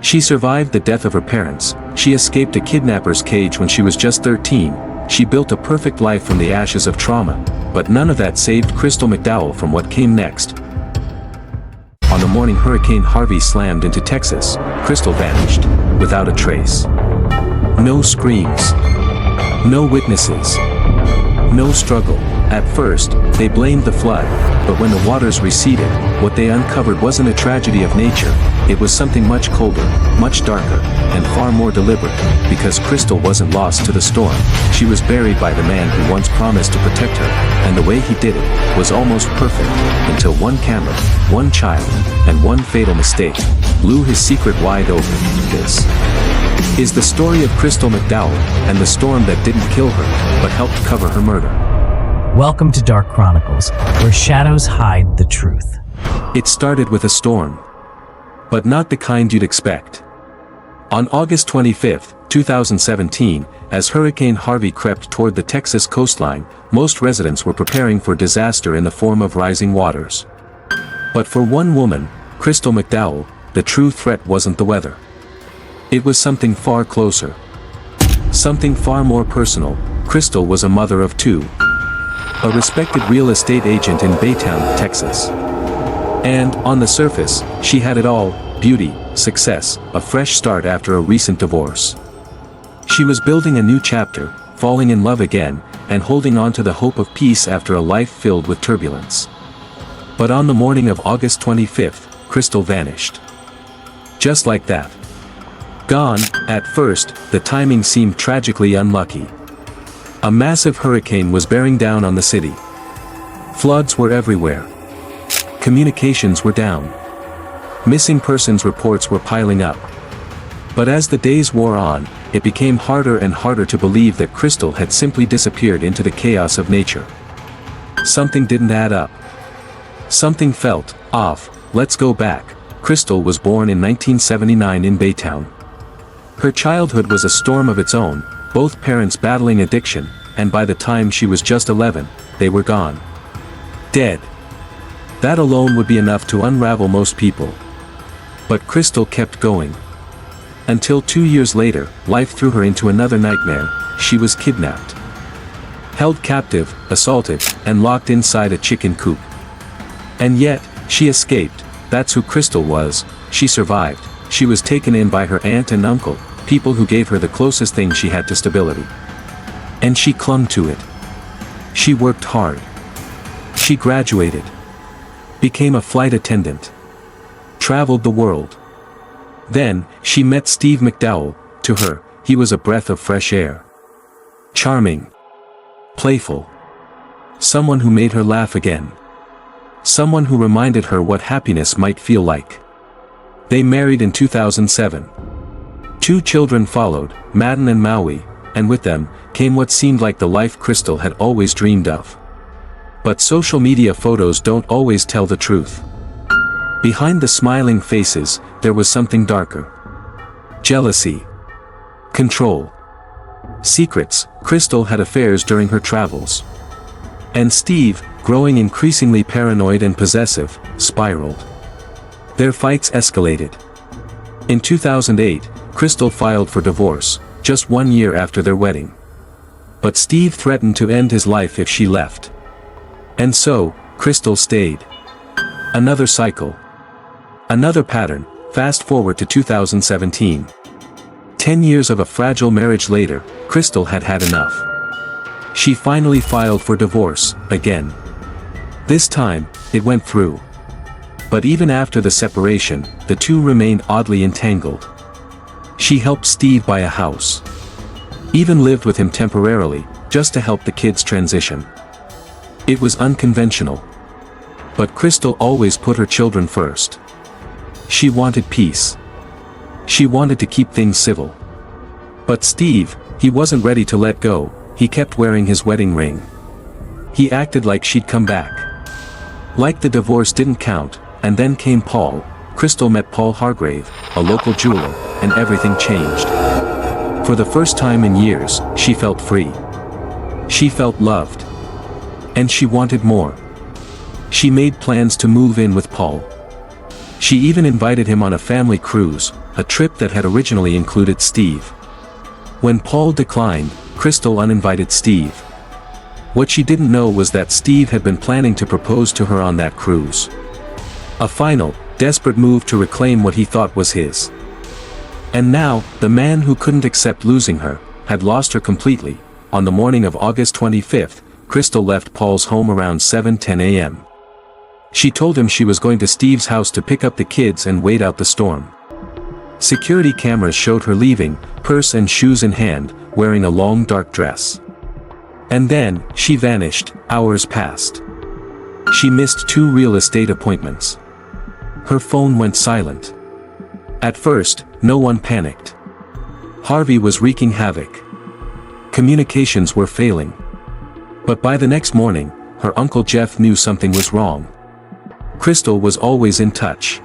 She survived the death of her parents, she escaped a kidnapper's cage when she was just 13, she built a perfect life from the ashes of trauma, but none of that saved Crystal McDowell from what came next. On the morning Hurricane Harvey slammed into Texas, Crystal vanished, without a trace. No screams. No witnesses. No struggle. At first, they blamed the flood, but when the waters receded, what they uncovered wasn't a tragedy of nature, it was something much colder, much darker, and far more deliberate, because Crystal wasn't lost to the storm, she was buried by the man who once promised to protect her, and the way he did it was almost perfect, until one camera, one child, and one fatal mistake blew his secret wide open. This is the story of Crystal McDowell, and the storm that didn't kill her, but helped cover her murder. Welcome to Dark Chronicles, where shadows hide the truth. It started with a storm. But not the kind you'd expect. On August 25, 2017, as Hurricane Harvey crept toward the Texas coastline, most residents were preparing for disaster in the form of rising waters. But for one woman, Crystal McDowell, the true threat wasn't the weather. It was something far closer. Something far more personal. Crystal was a mother of two. A respected real estate agent in Baytown, Texas. And, on the surface, she had it all: beauty, success, a fresh start after a recent divorce. She was building a new chapter, falling in love again, and holding on to the hope of peace after a life filled with turbulence. But on the morning of August 25th, Crystal vanished. Just like that. Gone. At first, the timing seemed tragically unlucky. A massive hurricane was bearing down on the city. Floods were everywhere. Communications were down. Missing persons reports were piling up. But as the days wore on, it became harder and harder to believe that Crystal had simply disappeared into the chaos of nature. Something didn't add up. Something felt off. Let's go back. Crystal was born in 1979 in Baytown. Her childhood was a storm of its own, both parents battling addiction, and by the time she was just 11, they were gone. Dead. That alone would be enough to unravel most people. But Crystal kept going. Until 2 years later, life threw her into another nightmare. She was kidnapped. Held captive, assaulted, and locked inside a chicken coop. And yet, she escaped. That's who Crystal was. She survived. She was taken in by her aunt and uncle, people who gave her the closest thing she had to stability. And she clung to it. She worked hard. She graduated. Became a flight attendant. Traveled the world. Then, she met Steve McDowell. To her, he was a breath of fresh air. Charming. Playful. Someone who made her laugh again. Someone who reminded her what happiness might feel like. They married in 2007. 2 children followed, Madden and Maui, and with them, came what seemed like the life Crystal had always dreamed of. But social media photos don't always tell the truth. Behind the smiling faces, there was something darker. Jealousy. Control. Secrets. Crystal had affairs during her travels. And Steve, growing increasingly paranoid and possessive, spiraled. Their fights escalated. In 2008, Crystal filed for divorce, just 1 year after their wedding. But Steve threatened to end his life if she left. And so, Crystal stayed. Another cycle. Another pattern. Fast forward to 2017. 10 years of a fragile marriage later, Crystal had had enough. She finally filed for divorce, again. This time, it went through. But even after the separation, the two remained oddly entangled. She helped Steve buy a house. Even lived with him temporarily, just to help the kids transition. It was unconventional. But Crystal always put her children first. She wanted peace. She wanted to keep things civil. But Steve, he wasn't ready to let go. He kept wearing his wedding ring. He acted like she'd come back. Like the divorce didn't count, and then came Paul. Crystal met Paul Hargrave, a local jeweler, and everything changed. For the first time in years, she felt free. She felt loved. And she wanted more. She made plans to move in with Paul. She even invited him on a family cruise, a trip that had originally included Steve. When Paul declined, Crystal uninvited Steve. What she didn't know was that Steve had been planning to propose to her on that cruise. A final, desperate move to reclaim what he thought was his. And now, the man who couldn't accept losing her, had lost her completely. On the morning of August 25th, Crystal left Paul's home around 7:10 a.m. She told him she was going to Steve's house to pick up the kids and wait out the storm. Security cameras showed her leaving, purse and shoes in hand, wearing a long dark dress. And then, she vanished. Hours passed. She missed 2 real estate appointments. Her phone went silent. At first, no one panicked. Harvey was wreaking havoc. Communications were failing. But by the next morning, her Uncle Jeff knew something was wrong. Crystal was always in touch.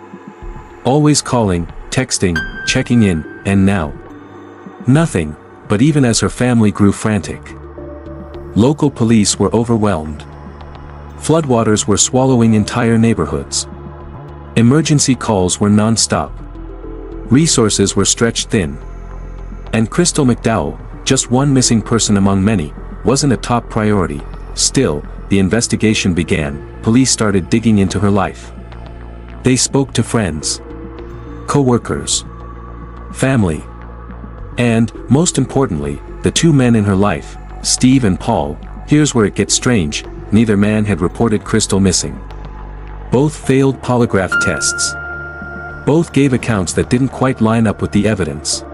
Always calling, texting, checking in, and now, nothing. But even as her family grew frantic, local police were overwhelmed. Floodwaters were swallowing entire neighborhoods. Emergency calls were non-stop. Resources were stretched thin. And Crystal McDowell, just one missing person among many, wasn't a top priority. Still, the investigation began. Police started digging into her life. They spoke to friends, co-workers, family, and, most importantly, the 2 men in her life, Steve and Paul. Here's where it gets strange. Neither man had reported Crystal missing. Both failed polygraph tests. Both gave accounts that didn't quite line up with the evidence.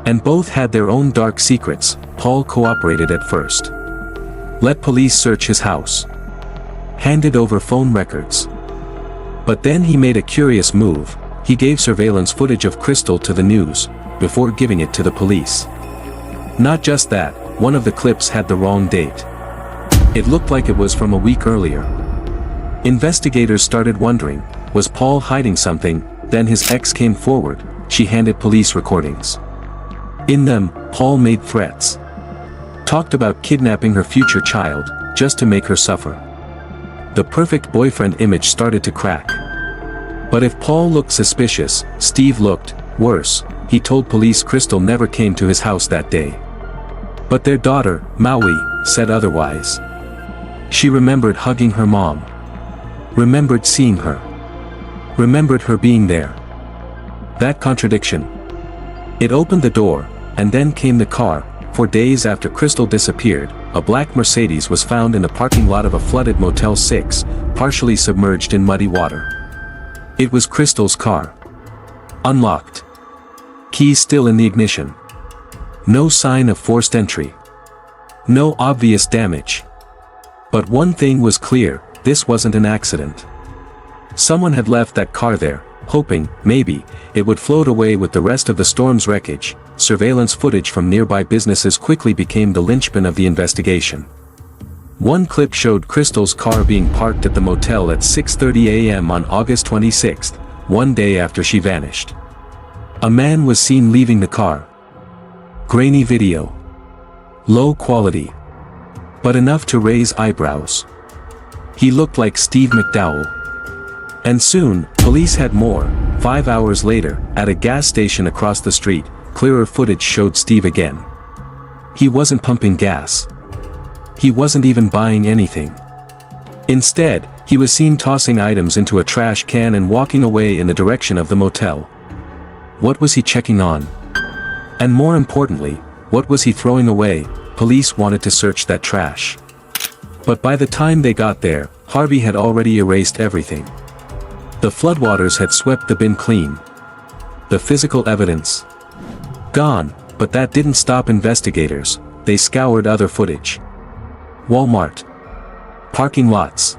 And both had their own dark secrets. Paul cooperated at first. Let police search his house. Handed over phone records. But then he made a curious move. He gave surveillance footage of Crystal to the news, before giving it to the police. Not just that, one of the clips had the wrong date. It looked like it was from a week earlier. Investigators started wondering, was Paul hiding something? Then his ex came forward. She handed police recordings. In them, Paul made threats. Talked about kidnapping her future child, just to make her suffer. The perfect boyfriend image started to crack. But if Paul looked suspicious, Steve looked worse. He told police Crystal never came to his house that day. But their daughter, Maui, said otherwise. She remembered hugging her mom. Remembered seeing her. Remembered her being there. That contradiction. It opened the door, and then came the car. 4 days after Crystal disappeared, a black Mercedes was found in the parking lot of a flooded Motel 6, partially submerged in muddy water. It was Crystal's car. Unlocked. Keys still in the ignition. No sign of forced entry. No obvious damage. But one thing was clear, this wasn't an accident. Someone had left that car there, hoping, maybe, it would float away with the rest of the storm's wreckage. Surveillance footage from nearby businesses quickly became the linchpin of the investigation. One clip showed Crystal's car being parked at the motel at 6:30 a.m. on August 26, 1 day after she vanished. A man was seen leaving the car. Grainy video. Low quality. But enough to raise eyebrows. He looked like Steve McDowell. And soon, police had more. 5 hours later, at a gas station across the street, clearer footage showed Steve again. He wasn't pumping gas. He wasn't even buying anything. Instead, he was seen tossing items into a trash can and walking away in the direction of the motel. What was he checking on? And more importantly, what was he throwing away? Police wanted to search that trash. But by the time they got there, Harvey had already erased everything. The floodwaters had swept the bin clean. The physical evidence gone, but that didn't stop investigators. They scoured other footage. Walmart. Parking lots.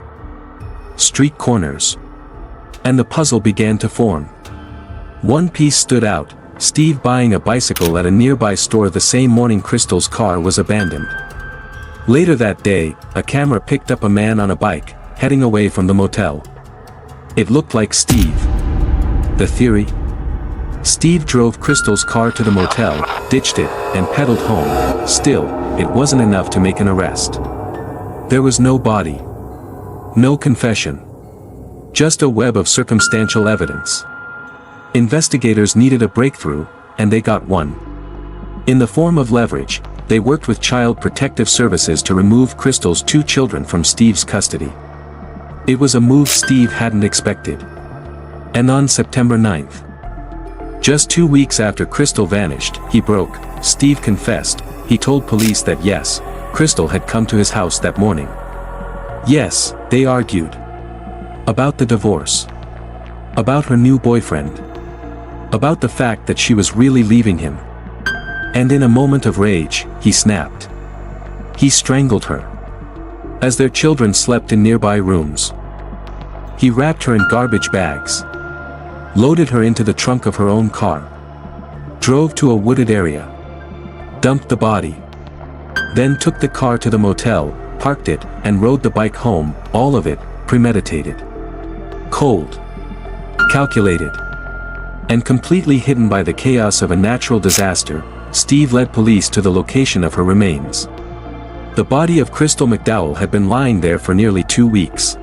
Street corners. And the puzzle began to form. One piece stood out, Steve buying a bicycle at a nearby store the same morning Crystal's car was abandoned. Later that day, a camera picked up a man on a bike, heading away from the motel. It looked like Steve. The theory? Steve drove Crystal's car to the motel, ditched it, and pedaled home. Still, it wasn't enough to make an arrest. There was no body. No confession. Just a web of circumstantial evidence. Investigators needed a breakthrough, and they got one. In the form of leverage, they worked with Child Protective Services to remove Crystal's 2 children from Steve's custody. It was a move Steve hadn't expected. And on September 9th, just 2 weeks after Crystal vanished, he broke. Steve confessed. He told police that yes, Crystal had come to his house that morning. Yes, they argued. About the divorce. About her new boyfriend. About the fact that she was really leaving him. And in a moment of rage, he snapped. He strangled her. As their children slept in nearby rooms. He wrapped her in garbage bags. Loaded her into the trunk of her own car. Drove to a wooded area. Dumped the body. Then took the car to the motel, parked it, and rode the bike home, all of it, premeditated. Cold. Calculated. And completely hidden by the chaos of a natural disaster, Steve led police to the location of her remains. The body of Crystal McDowell had been lying there for nearly 2 weeks.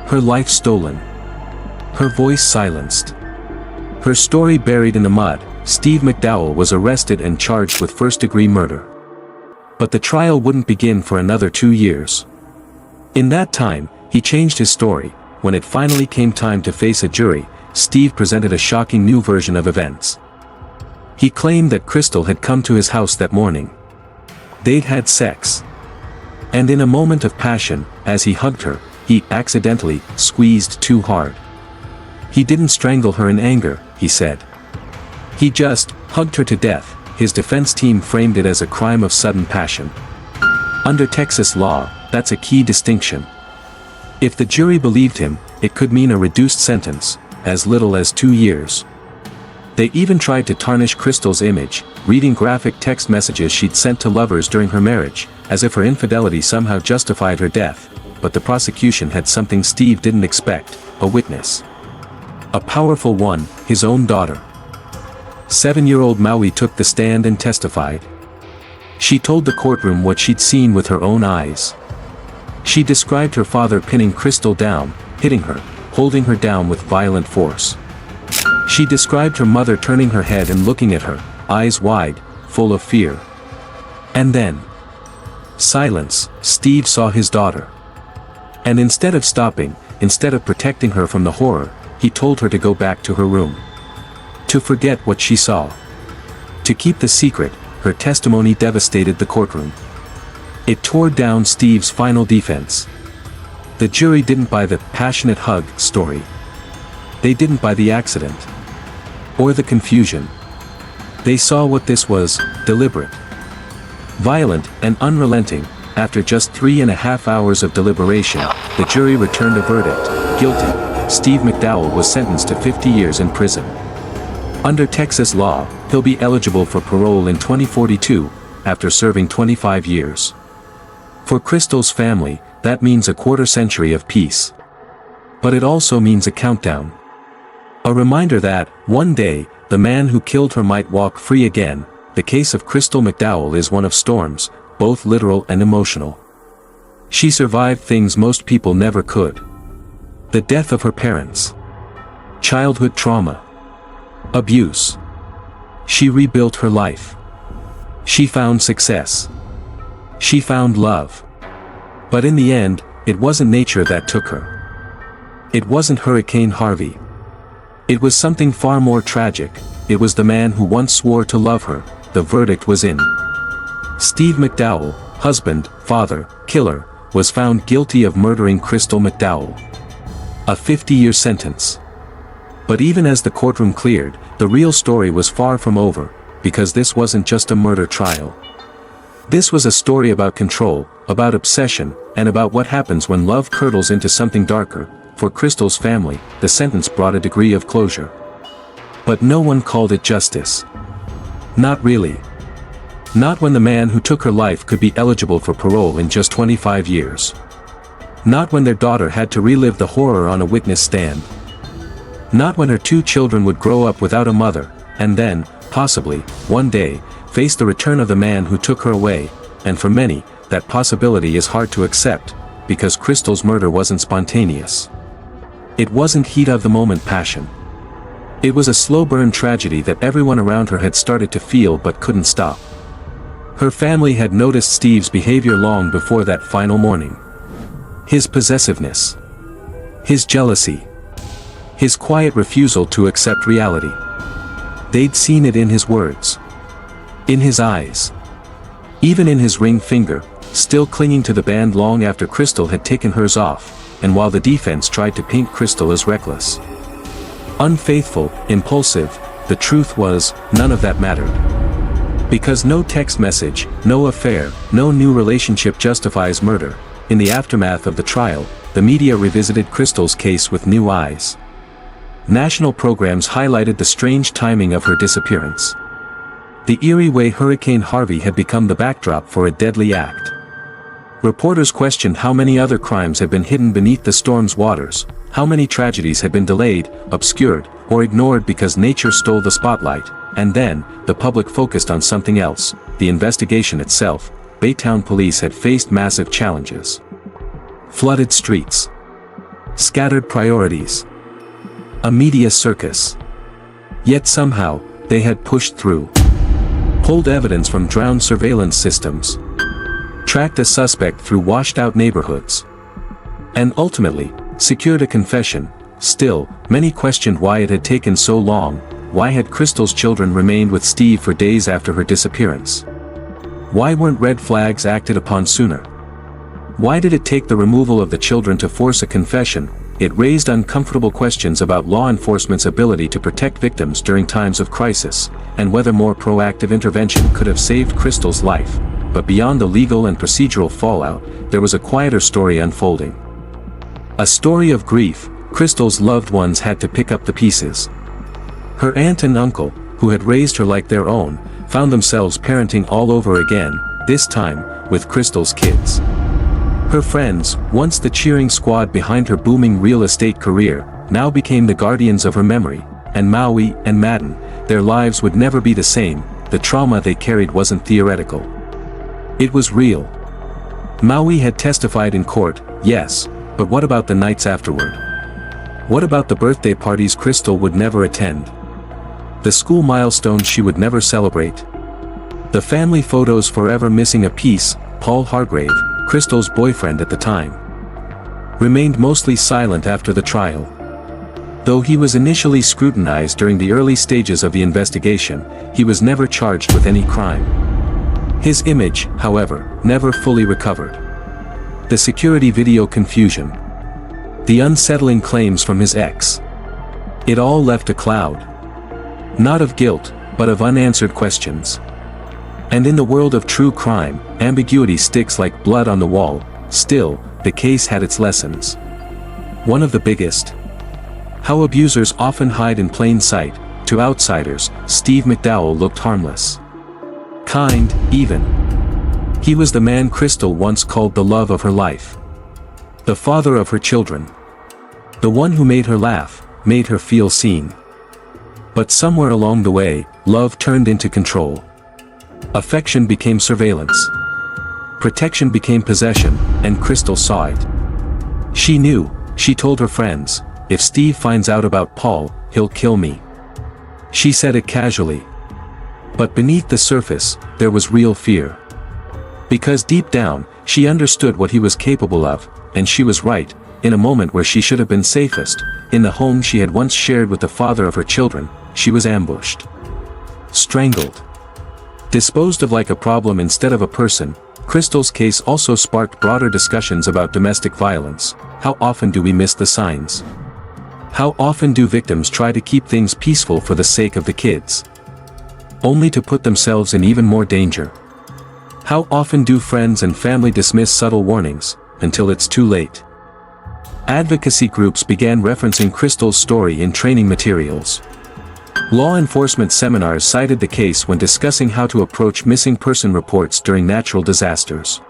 Her life stolen. Her voice silenced. Her story buried in the mud. Steve McDowell was arrested and charged with first-degree murder. But the trial wouldn't begin for another 2 years. In that time, he changed his story. When it finally came time to face a jury, Steve presented a shocking new version of events. He claimed that Crystal had come to his house that morning. They'd had sex. And in a moment of passion, as he hugged her, he accidentally squeezed too hard. He didn't strangle her in anger, he said. He just hugged her to death. His defense team framed it as a crime of sudden passion. Under Texas law, that's a key distinction. If the jury believed him, it could mean a reduced sentence, as little as 2 years. They even tried to tarnish Crystal's image, reading graphic text messages she'd sent to lovers during her marriage, as if her infidelity somehow justified her death. But the prosecution had something Steve didn't expect: a witness. A powerful one, his own daughter. 7-year-old Maui took the stand and testified. She told the courtroom what she'd seen with her own eyes. She described her father pinning Crystal down, hitting her, holding her down with violent force. She described her mother turning her head and looking at her, eyes wide, full of fear. And then, silence. Steve saw his daughter. And instead of stopping, instead of protecting her from the horror, he told her to go back to her room. To forget what she saw. To keep the secret. Her testimony devastated the courtroom. It tore down Steve's final defense. The jury didn't buy the passionate hug story. They didn't buy the accident. Or the confusion. They saw what this was: deliberate. Violent and unrelenting. After just 3.5 hours of deliberation, the jury returned a verdict: guilty. Steve McDowell was sentenced to 50 years in prison. Under Texas law, he'll be eligible for parole in 2042, after serving 25 years. For Crystal's family, that means a quarter-century of peace. But it also means a countdown. A reminder that, one day, the man who killed her might walk free again. The case of Crystal McDowell is one of storms, both literal and emotional. She survived things most people never could. The death of her parents. Childhood trauma. Abuse. She rebuilt her life. She found success. She found love. But in the end, it wasn't nature that took her. It wasn't Hurricane Harvey. It was something far more tragic. It was the man who once swore to love her. The verdict was in. Steve McDowell, husband, father, killer, was found guilty of murdering Crystal McDowell. A 50-year sentence. But even as the courtroom cleared, the real story was far from over, because this wasn't just a murder trial. This was a story about control, about obsession, and about what happens when love curdles into something darker. For Crystal's family, the sentence brought a degree of closure. But no one called it justice. Not really. Not when the man who took her life could be eligible for parole in just 25 years. Not when their daughter had to relive the horror on a witness stand. Not when her 2 children would grow up without a mother, and then, possibly, one day, face the return of the man who took her away. And for many, that possibility is hard to accept, because Crystal's murder wasn't spontaneous. It wasn't heat-of-the-moment passion. It was a slow-burn tragedy that everyone around her had started to feel but couldn't stop. Her family had noticed Steve's behavior long before that final morning. His possessiveness. His jealousy. His quiet refusal to accept reality. They'd seen it in his words. In his eyes. Even in his ring finger, still clinging to the band long after Crystal had taken hers off, and while the defense tried to paint Crystal as reckless. Unfaithful, impulsive, the truth was, none of that mattered. Because no text message, no affair, no new relationship justifies murder. In the aftermath of the trial, the media revisited Crystal's case with new eyes. National programs highlighted the strange timing of her disappearance. The eerie way Hurricane Harvey had become the backdrop for a deadly act. Reporters questioned how many other crimes had been hidden beneath the storm's waters, how many tragedies had been delayed, obscured, or ignored because nature stole the spotlight, and then, the public focused on something else, the investigation itself. Baytown police had faced massive challenges. Flooded streets. Scattered priorities. A media circus. Yet somehow, they had pushed through. Pulled evidence from drowned surveillance systems. Tracked a suspect through washed-out neighborhoods. And ultimately, secured a confession. Still, many questioned why it had taken so long. Why had Crystal's children remained with Steve for days after her disappearance? Why weren't red flags acted upon sooner? Why did it take the removal of the children to force a confession? It raised uncomfortable questions about law enforcement's ability to protect victims during times of crisis, and whether more proactive intervention could have saved Crystal's life. But beyond the legal and procedural fallout, there was a quieter story unfolding. A story of grief. Crystal's loved ones had to pick up the pieces. Her aunt and uncle, who had raised her like their own, found themselves parenting all over again, this time, with Crystal's kids. Her friends, once the cheering squad behind her booming real estate career, now became the guardians of her memory, and Maui and Madden, their lives would never be the same. The trauma they carried wasn't theoretical. It was real. Maui had testified in court, yes, but what about the nights afterward? What about the birthday parties Crystal would never attend? The school milestones she would never celebrate? The family photos forever missing a piece. Paul Hargrave, Crystal's boyfriend at the time, remained mostly silent after the trial. Though he was initially scrutinized during the early stages of the investigation, he was never charged with any crime. His image, however, never fully recovered. The security video confusion. The unsettling claims from his ex. It all left a cloud. Not of guilt, but of unanswered questions. And in the world of true crime, ambiguity sticks like blood on the wall. Still, the case had its lessons. One of the biggest. How abusers often hide in plain sight. To outsiders, Steve McDowell looked harmless. Kind, even. He was the man Crystal once called the love of her life. The father of her children. The one who made her laugh, made her feel seen. But somewhere along the way, love turned into control. Affection became surveillance. Protection became possession, and Crystal saw it. She knew, she told her friends, if Steve finds out about Paul, he'll kill me. She said it casually. But beneath the surface, there was real fear. Because deep down, she understood what he was capable of, and she was right, in a moment where she should have been safest, in the home she had once shared with the father of her children, she was ambushed. Strangled. Disposed of like a problem instead of a person. Crystal's case also sparked broader discussions about domestic violence. How often do we miss the signs? How often do victims try to keep things peaceful for the sake of the kids? Only to put themselves in even more danger. How often do friends and family dismiss subtle warnings, until it's too late? Advocacy groups began referencing Crystal's story in training materials. Law enforcement seminars cited the case when discussing how to approach missing person reports during natural disasters.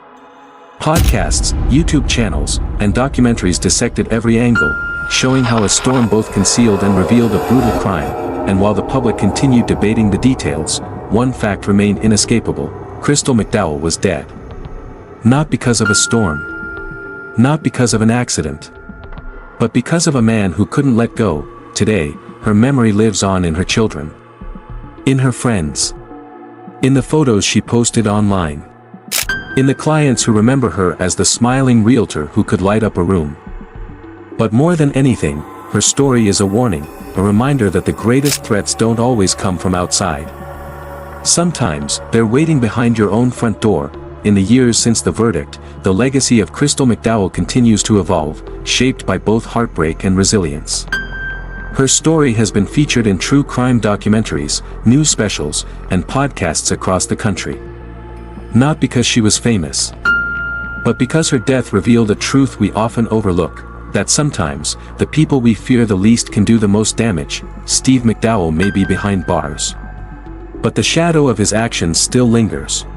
Podcasts, YouTube channels, and documentaries dissected every angle, showing how a storm both concealed and revealed a brutal crime, and while the public continued debating the details, one fact remained inescapable: Crystal McDowell was dead. Not because of a storm. Not because of an accident. But because of a man who couldn't let go. Today, her memory lives on in her children, in her friends, in the photos she posted online, in the clients who remember her as the smiling realtor who could light up a room. But more than anything, her story is a warning, a reminder that the greatest threats don't always come from outside. Sometimes, they're waiting behind your own front door. In the years since the verdict, the legacy of Crystal McDowell continues to evolve, shaped by both heartbreak and resilience. Her story has been featured in true crime documentaries, news specials, and podcasts across the country. Not because she was famous, but because her death revealed a truth we often overlook, that sometimes, the people we fear the least can do the most damage. Steve McDowell may be behind bars, but the shadow of his actions still lingers.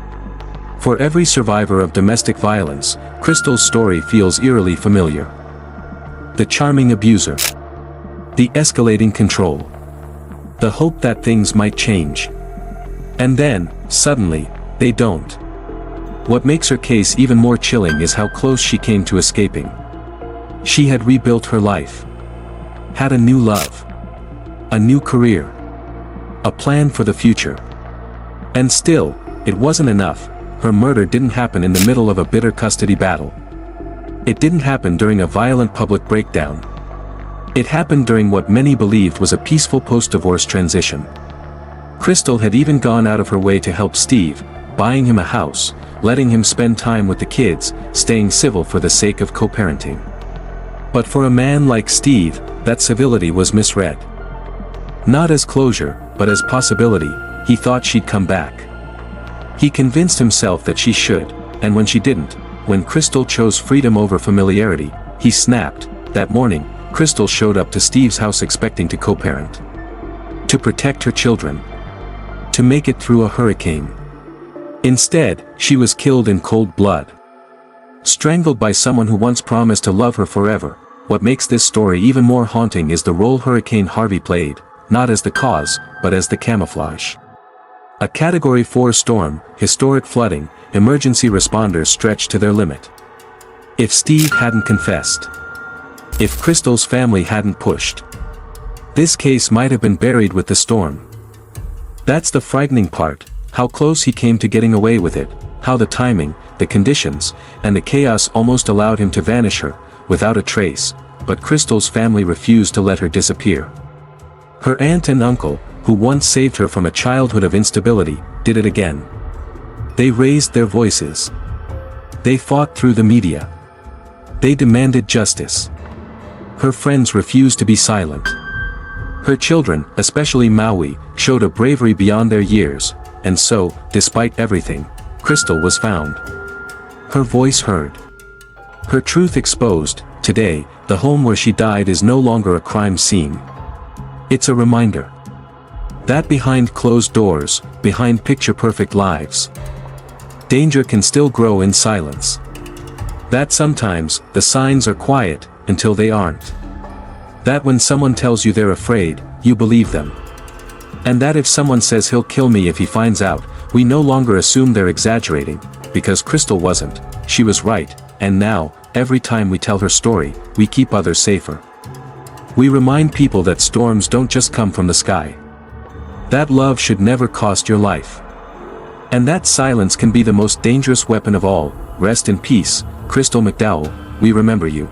For every survivor of domestic violence, Crystal's story feels eerily familiar. The charming abuser, the escalating control, the hope that things might change. And then, suddenly, they don't. What makes her case even more chilling is how close she came to escaping. She had rebuilt her life, had a new love, a new career, a plan for the future. And still, it wasn't enough. Her murder didn't happen in the middle of a bitter custody battle. It didn't happen during a violent public breakdown. It happened during what many believed was a peaceful post-divorce transition. Crystal had even gone out of her way to help Steve, buying him a house, letting him spend time with the kids, staying civil for the sake of co-parenting. But for a man like Steve, that civility was misread. Not as closure, but as possibility. He thought she'd come back. He convinced himself that she should, and when she didn't, when Crystal chose freedom over familiarity, he snapped. That morning, Crystal showed up to Steve's house expecting to co-parent, to protect her children, to make it through a hurricane. Instead, she was killed in cold blood, strangled by someone who once promised to love her forever. What makes this story even more haunting is the role Hurricane Harvey played, not as the cause, but as the camouflage. A Category 4 storm, historic flooding, emergency responders stretched to their limit. If Steve hadn't confessed, if Crystal's family hadn't pushed, this case might have been buried with the storm. That's the frightening part, how close he came to getting away with it, how the timing, the conditions, and the chaos almost allowed him to vanish her, without a trace. But Crystal's family refused to let her disappear. Her aunt and uncle, who once saved her from a childhood of instability, did it again. They raised their voices. They fought through the media. They demanded justice. Her friends refused to be silent. Her children, especially Maui, showed a bravery beyond their years, and so, despite everything, Crystal was found. Her voice heard. Her truth exposed. Today, the home where she died is no longer a crime scene. It's a reminder that behind closed doors, behind picture-perfect lives, danger can still grow in silence. That sometimes, the signs are quiet, until they aren't. That when someone tells you they're afraid, you believe them. And that if someone says he'll kill me if he finds out, we no longer assume they're exaggerating, because Crystal wasn't. She was right, and now, every time we tell her story, we keep others safer. We remind people that storms don't just come from the sky. That love should never cost your life. And that silence can be the most dangerous weapon of all. Rest in peace, Crystal McDowell, we remember you.